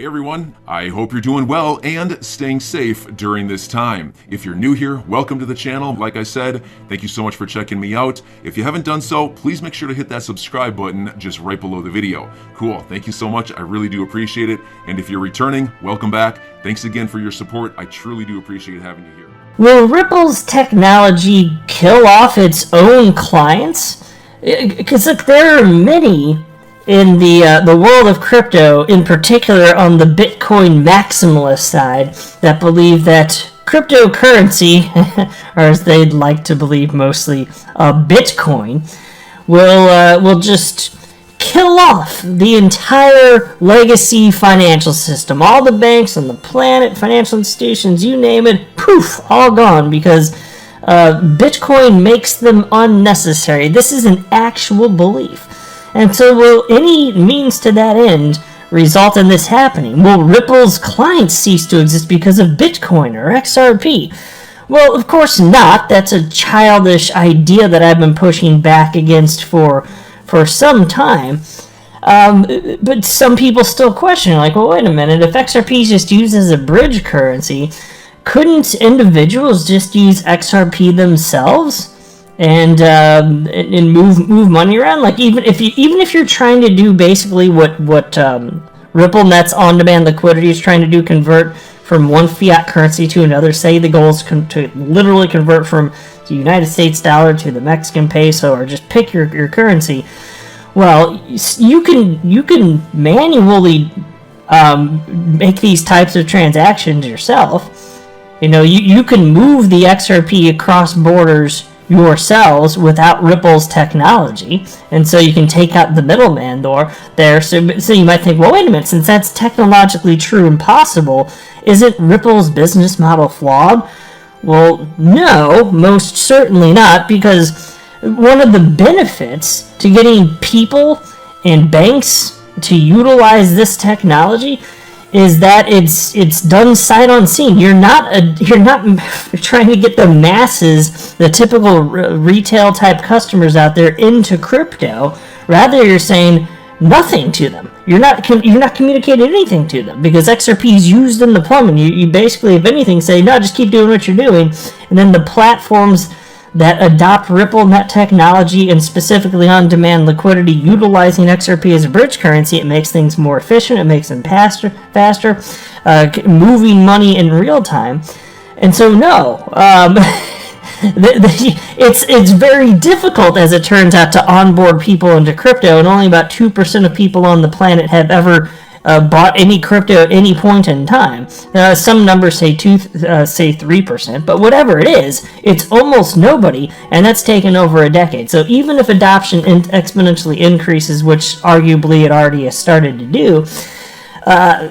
Hey everyone, I hope you're doing well and staying safe during this time. If you're new here, welcome to the channel. Like I said, thank you so much for checking me out. If you haven't done so, please make sure to hit that subscribe button just right below the video. Cool, thank you so much. I really do appreciate it. And if you're returning, welcome back. Thanks again for your support. I truly do appreciate having you here. Will Ripple's technology kill off its own clients? Because there are many in the world of crypto, in particular on the Bitcoin maximalist side, that believe that cryptocurrency, or as they'd like to believe mostly, Bitcoin, will just kill off the entire legacy financial system. All the banks on the planet, financial institutions, you name it, poof, all gone because Bitcoin makes them unnecessary. This is an actual belief. And so will any means to that end result in this happening? Will Ripple's clients cease to exist because of Bitcoin or XRP? Well, of course not. That's a childish idea that I've been pushing back against for some time. But some people still question, like, well, wait a minute, if XRP is just used as a bridge currency, couldn't individuals just use XRP themselves and move money around? Like, even if you're trying to do basically what RippleNet's on-demand liquidity is trying to do, convert from one fiat currency to another. Say the goal is to literally convert from the United States dollar to the Mexican peso, or just pick your currency. Well, you can manually make these types of transactions yourself. You know, you can move the XRP across borders yourselves without Ripple's technology, and so you can take out the middleman there. So you might think, well, wait a minute, since that's technologically true and possible, isn't Ripple's business model flawed? Well, no, most certainly not, because one of the benefits to getting people and banks to utilize this technology is that it's done sight unseen. You're not trying to get the masses, the typical retail type customers out there, into crypto. Rather, you're saying nothing to them. You're not communicating anything to them, because XRP is used in the plumbing. You basically, if anything, say, no, just keep doing what you're doing, and then the platforms that adopt RippleNet technology and specifically on-demand liquidity utilizing XRP as a bridge currency, it makes things more efficient, it makes them faster, moving money in real time. And so no, it's very difficult, as it turns out, to onboard people into crypto, and only about 2% of people on the planet have ever bought any crypto at any point in time. Some numbers say 3%, but whatever it is, it's almost nobody, and that's taken over a decade. So even if adoption exponentially increases, which arguably it already has started to do,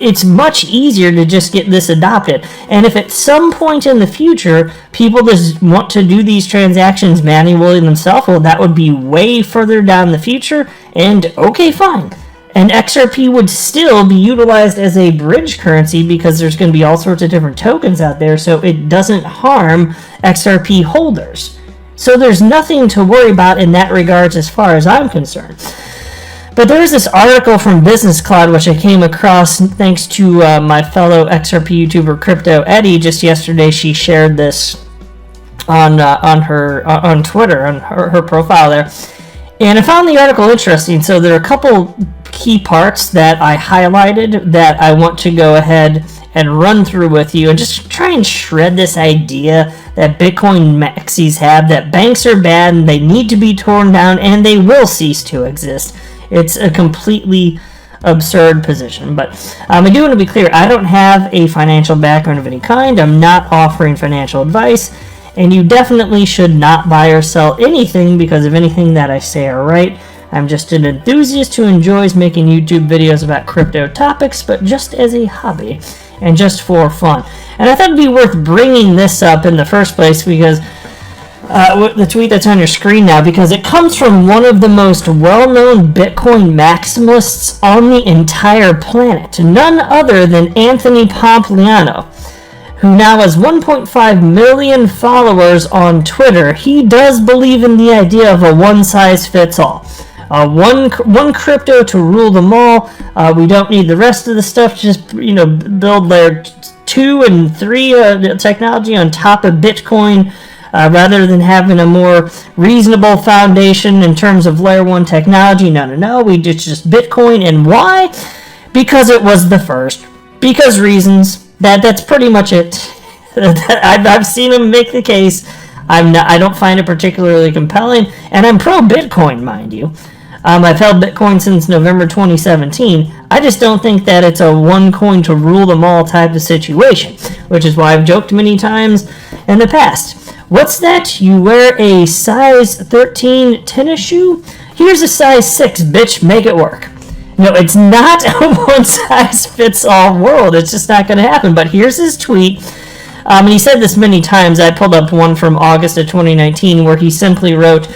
it's much easier to just get this adopted. And if at some point in the future people just want to do these transactions manually themselves, well, that would be way further down the future, and okay, fine. And XRP would still be utilized as a bridge currency, because there's going to be all sorts of different tokens out there, so it doesn't harm XRP holders. So there's nothing to worry about in that regards as far as I'm concerned. But there's this article from Business Cloud, which I came across thanks to my fellow XRP YouTuber Crypto Eddie. Just yesterday she shared this on Twitter, on her profile there. And I found the article interesting. So there are a couple key parts that I highlighted that I want to go ahead and run through with you and just try and shred this idea that Bitcoin maxis have, that banks are bad and they need to be torn down and they will cease to exist. It's a completely absurd position. But I do want to be clear, I don't have a financial background of any kind. I'm not offering financial advice, and you definitely should not buy or sell anything because of anything that I say or write. I'm just an enthusiast who enjoys making YouTube videos about crypto topics, but just as a hobby and just for fun. And I thought it'd be worth bringing this up in the first place because the tweet that's on your screen now, because it comes from one of the most well-known Bitcoin maximalists on the entire planet, none other than Anthony Pompliano, who now has 1.5 million followers on Twitter. He does believe in the idea of a one-size-fits-all. one crypto to rule them all. We don't need the rest of the stuff. Just build layer 2 and 3 technology on top of Bitcoin, rather than having a more reasonable foundation in terms of layer 1 technology. No. We did just Bitcoin. And why? Because it was the first. Because reasons. That's pretty much it. I've seen them make the case. I don't find it particularly compelling, and I'm pro Bitcoin, mind you. I've held Bitcoin since November 2017. I just don't think that it's a one coin to rule them all type of situation, which is why I've joked many times in the past. What's that? You wear a size 13 tennis shoe? Here's a size 6, bitch. Make it work. No, it's not a one-size-fits-all world. It's just not going to happen. But here's his tweet. And he said this many times. I pulled up one from August of 2019 where he simply wrote,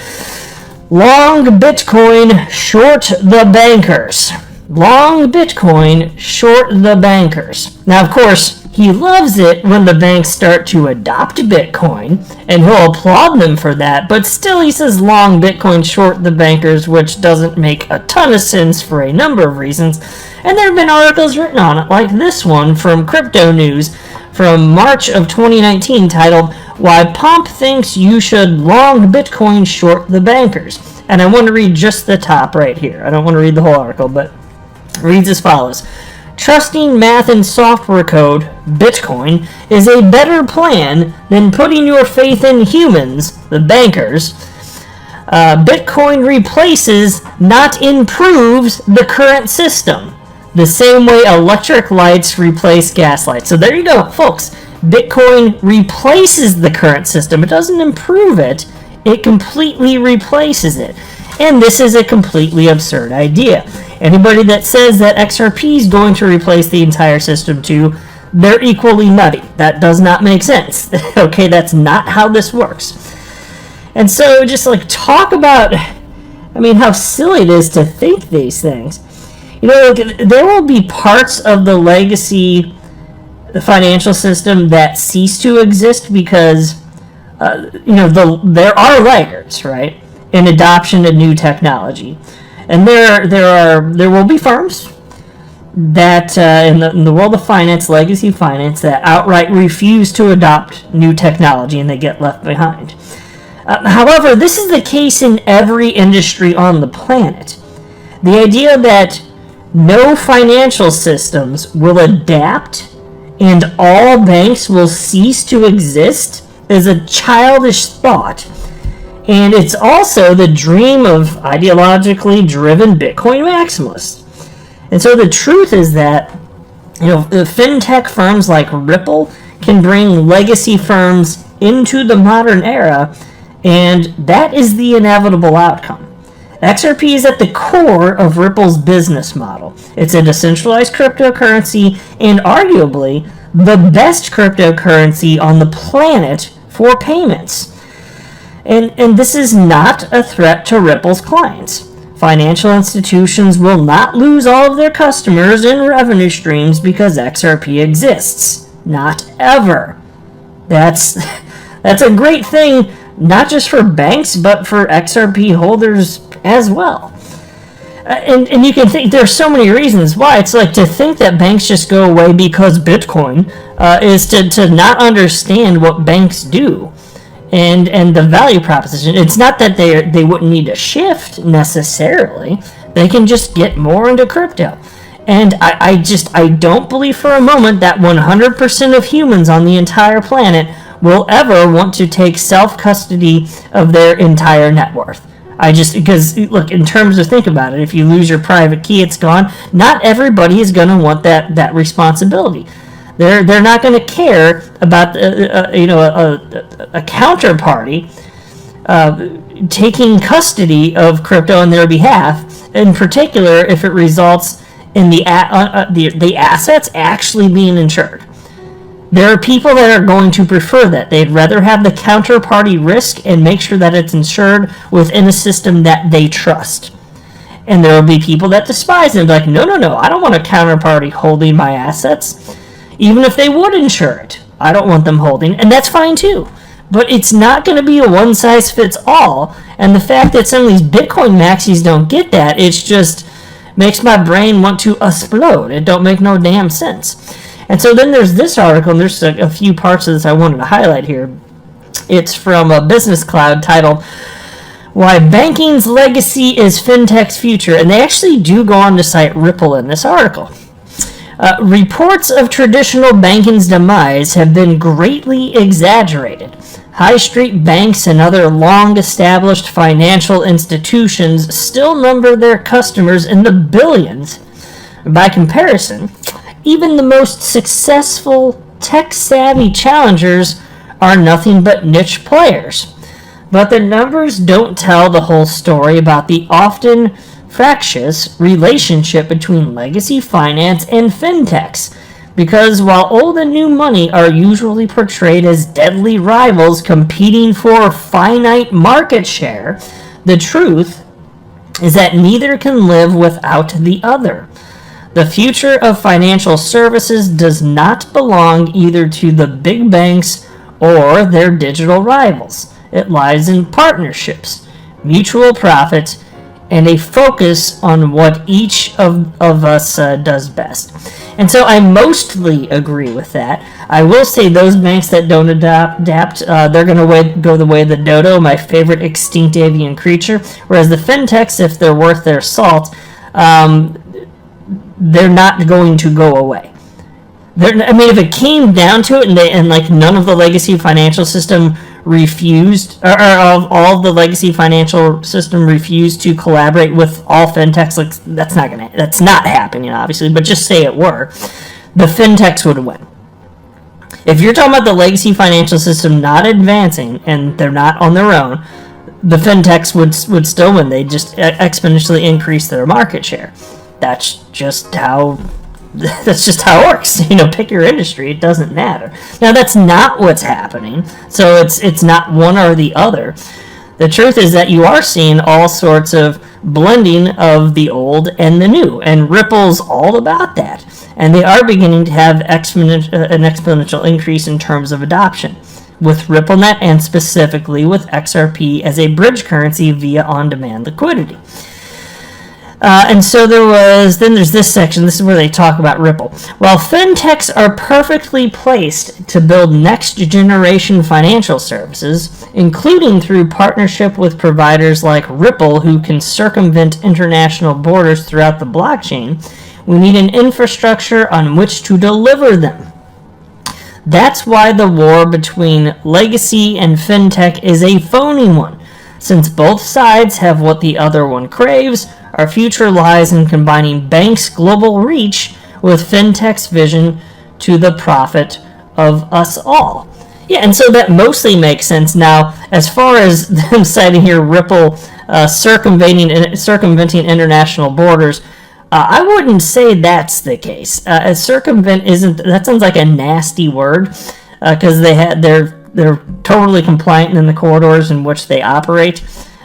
"Long Bitcoin, short the bankers." Long Bitcoin, short the bankers. Now, of course, he loves it when the banks start to adopt Bitcoin, and he'll applaud them for that, but still he says long Bitcoin, short the bankers, which doesn't make a ton of sense for a number of reasons. And there have been articles written on it, like this one from Crypto News from March of 2019 titled, "Why Pomp Thinks You Should Long Bitcoin, Short the Bankers." And I want to read just the top right here. I don't want to read the whole article, but it reads as follows. "Trusting math and software code, Bitcoin, is a better plan than putting your faith in humans, the bankers. Bitcoin replaces, not improves, the current system, the same way electric lights replace gas lights." So there you go, folks. Bitcoin replaces the current system. It doesn't improve it. It completely replaces it. And this is a completely absurd idea. Anybody that says that XRP is going to replace the entire system too, they're equally nutty. That does not make sense. Okay, that's not how this works. And so just talk about, how silly it is to think these things. There will be parts of the legacy financial system that cease to exist because, there are laggards, right, in adoption of new technology. And there will be firms that in the world of finance, legacy finance, that outright refuse to adopt new technology and they get left behind. However, this is the case in every industry on the planet. The idea that no financial systems will adapt and all banks will cease to exist is a childish thought. And it's also the dream of ideologically driven Bitcoin maximalists. And so the truth is that, the fintech firms like Ripple can bring legacy firms into the modern era, and that is the inevitable outcome. XRP is at the core of Ripple's business model. It's a decentralized cryptocurrency and arguably the best cryptocurrency on the planet for payments. And this is not a threat to Ripple's clients. Financial institutions will not lose all of their customers and revenue streams because XRP exists. Not ever. That's a great thing, not just for banks, but for XRP holders as well. And you can think there's so many reasons why. It's to think that banks just go away because Bitcoin is to not understand what banks do. And the value proposition. It's not that they wouldn't need a shift necessarily. They can just get more into crypto. And I don't believe for a moment that 100% of humans on the entire planet will ever want to take self-custody of their entire net worth. Because look, in terms of, think about it, if you lose your private key, it's gone. Not everybody is going to want that responsibility. They're not going to care about a counterparty taking custody of crypto on their behalf. In particular, if it results in the assets actually being insured. There are people that are going to prefer that. They'd rather have the counterparty risk and make sure that it's insured within a system that they trust. And there will be people that despise it, like, no, I don't want a counterparty holding my assets. Even if they would insure it, I don't want them holding, and that's fine too. but it's not going to be a one-size-fits-all. And the fact that some of these Bitcoin maxis don't get that, it's just makes my brain want to explode. It don't make no damn sense. And so then there's this article, and there's a few parts of this I wanted to highlight here. It's from a Business Cloud titled, Why Banking's Legacy is Fintech's Future. And they actually do go on to cite Ripple in this article. Reports of traditional banking's demise have been greatly exaggerated. High street banks and other long-established financial institutions still number their customers in the billions. By comparison, even the most successful tech-savvy challengers are nothing but niche players. But the numbers don't tell the whole story about the often fractious relationship between legacy finance and fintechs, because while old and new money are usually portrayed as deadly rivals competing for finite market share, the truth is that neither can live without the other. The future of financial services does not belong either to the big banks or their digital rivals. It lies in partnerships, mutual profit, and a focus on what each of us does best. And so I mostly agree with that. I will say those banks that don't adapt, they're going to go the way of the dodo, my favorite extinct avian creature, whereas the fintechs, if they're worth their salt, they're not going to go away. If it came down to it, and like none of the legacy financial system refused, or of all the legacy financial system refused to collaborate with all fintechs, like that's not happening, obviously. But just say it were, the fintechs would win. If you're talking about the legacy financial system not advancing and they're not on their own, the fintechs would still win. They just exponentially increase their market share. That's just how it works. Pick your industry. It doesn't matter. Now, that's not what's happening. So it's not one or the other. The truth is that you are seeing all sorts of blending of the old and the new. And Ripple's all about that. And they are beginning to have an exponential increase in terms of adoption with RippleNet and specifically with XRP as a bridge currency via on-demand liquidity. And so there's this section. This is where they talk about Ripple. While fintechs are perfectly placed to build next-generation financial services, including through partnership with providers like Ripple who can circumvent international borders throughout the blockchain, we need an infrastructure on which to deliver them. That's why the war between legacy and fintech is a phony one. Since both sides have what the other one craves, our future lies in combining banks' global reach with fintech's vision to the profit of us all. Yeah, and so that mostly makes sense. Now, as far as them citing here Ripple circumventing international borders, I wouldn't say that's the case. Circumvent that sounds like a nasty word, because they're totally compliant in the corridors in which they operate.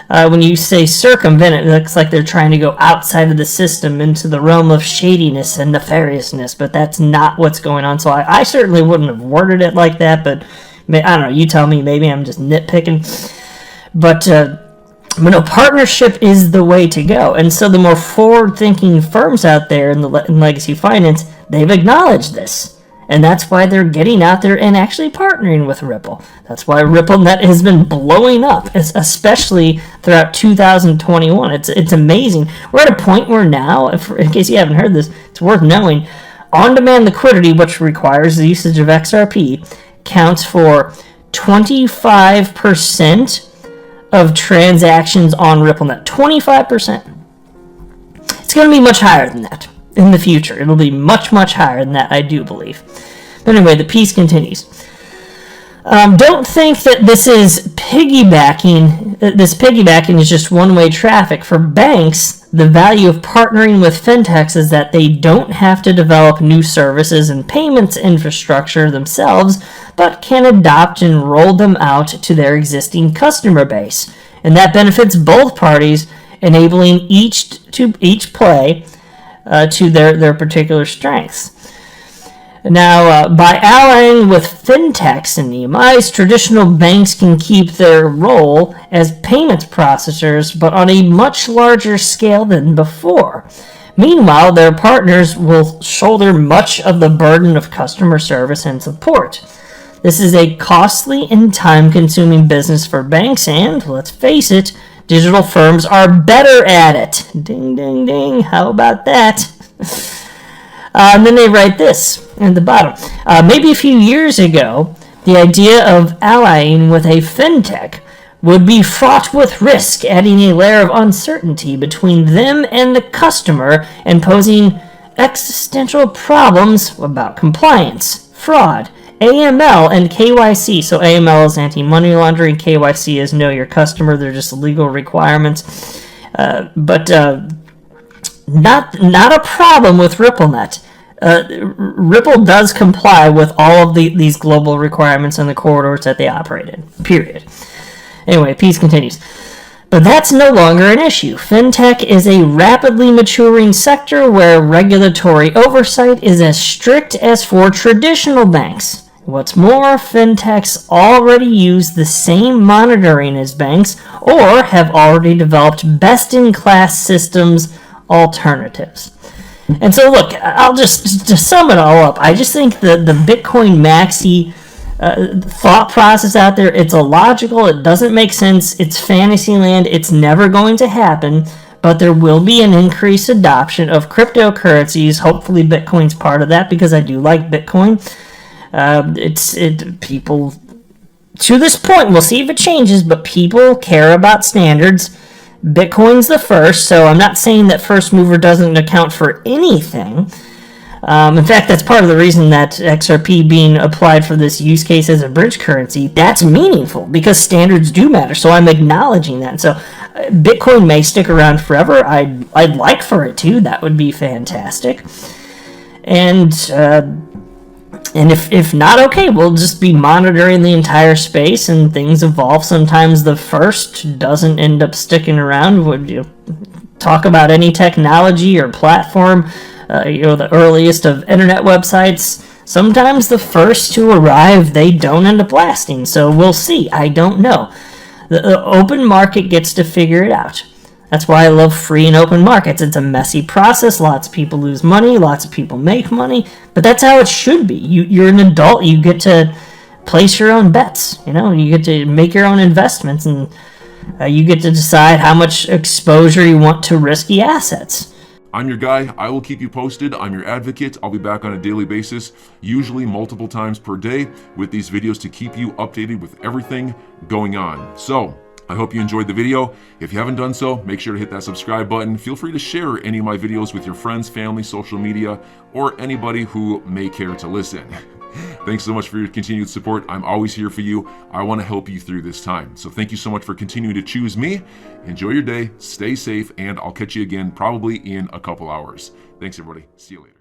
When you say circumvent, it looks like they're trying to go outside of the system into the realm of shadiness and nefariousness, but that's not what's going on. So I certainly wouldn't have worded it like that, but I don't know, you tell me, maybe I'm just nitpicking. But partnership is the way to go. And so the more forward-thinking firms out there in legacy finance, they've acknowledged this. And that's why they're getting out there and actually partnering with Ripple. That's why RippleNet has been blowing up, especially throughout 2021. It's amazing. We're at a point where now, in case you haven't heard this, it's worth knowing, on-demand liquidity, which requires the usage of XRP, counts for 25% of transactions on RippleNet. 25%. It's going to be much higher than that in the future. It'll be much, much higher than that, I do believe. But anyway, the piece continues. Don't think that this piggybacking is just one-way traffic. For banks, the value of partnering with fintechs is that they don't have to develop new services and payments infrastructure themselves, but can adopt and roll them out to their existing customer base. And that benefits both parties, enabling each play to their particular strengths. Now, by allying with fintechs and EMIs, traditional banks can keep their role as payments processors, but on a much larger scale than before. Meanwhile, their partners will shoulder much of the burden of customer service and support. This is a costly and time-consuming business for banks, and, let's face it, digital firms are better at it. Ding, ding, ding. How about that? And then they write this at the bottom. Maybe a few years ago, the idea of allying with a fintech would be fraught with risk, adding a layer of uncertainty between them and the customer and posing existential problems about compliance, fraud, AML, and KYC. So AML is anti-money laundering, KYC is know your customer. They're just legal requirements. But not a problem with RippleNet. Ripple does comply with all of these global requirements and the corridors that they operate in, period. Anyway, piece continues. But that's no longer an issue. Fintech is a rapidly maturing sector where regulatory oversight is as strict as for traditional banks. What's more, fintechs already use the same monitoring as banks or have already developed best-in-class systems alternatives. And so, look, I'll just to sum it all up, I just think the Bitcoin maxi thought process out there, it's illogical, it doesn't make sense, it's fantasy land, it's never going to happen, but there will be an increased adoption of cryptocurrencies. Hopefully Bitcoin's part of that, because I do like Bitcoin. People, to this point, we'll see if it changes, but people care about standards. Bitcoin's the first, so I'm not saying that first mover doesn't account for anything. In fact, that's part of the reason that XRP being applied for this use case as a bridge currency, that's meaningful, because standards do matter, so I'm acknowledging that. So Bitcoin may stick around forever. I'd like for it to. That would be fantastic. And if not, okay, we'll just be monitoring the entire space, and things evolve. Sometimes the first doesn't end up sticking around. Would you talk about any technology or platform, the earliest of internet websites? Sometimes the first to arrive, they don't end up lasting. So we'll see. I don't know. The open market gets to figure it out. That's why I love free and open markets. It's a messy process. Lots of people lose money. Lots of people make money. But that's how it should be. You're an adult. You get to place your own bets. You get to make your own investments. And you get to decide how much exposure you want to risky assets. I'm your guy. I will keep you posted. I'm your advocate. I'll be back on a daily basis, usually multiple times per day, with these videos to keep you updated with everything going on. So, I hope you enjoyed the video. If you haven't done so, make sure to hit that subscribe button. Feel free to share any of my videos with your friends, family, social media, or anybody who may care to listen. Thanks so much for your continued support. I'm always here for you. I want to help you through this time. So thank you so much for continuing to choose me. Enjoy your day, stay safe, and I'll catch you again probably in a couple hours. Thanks, everybody. See you later.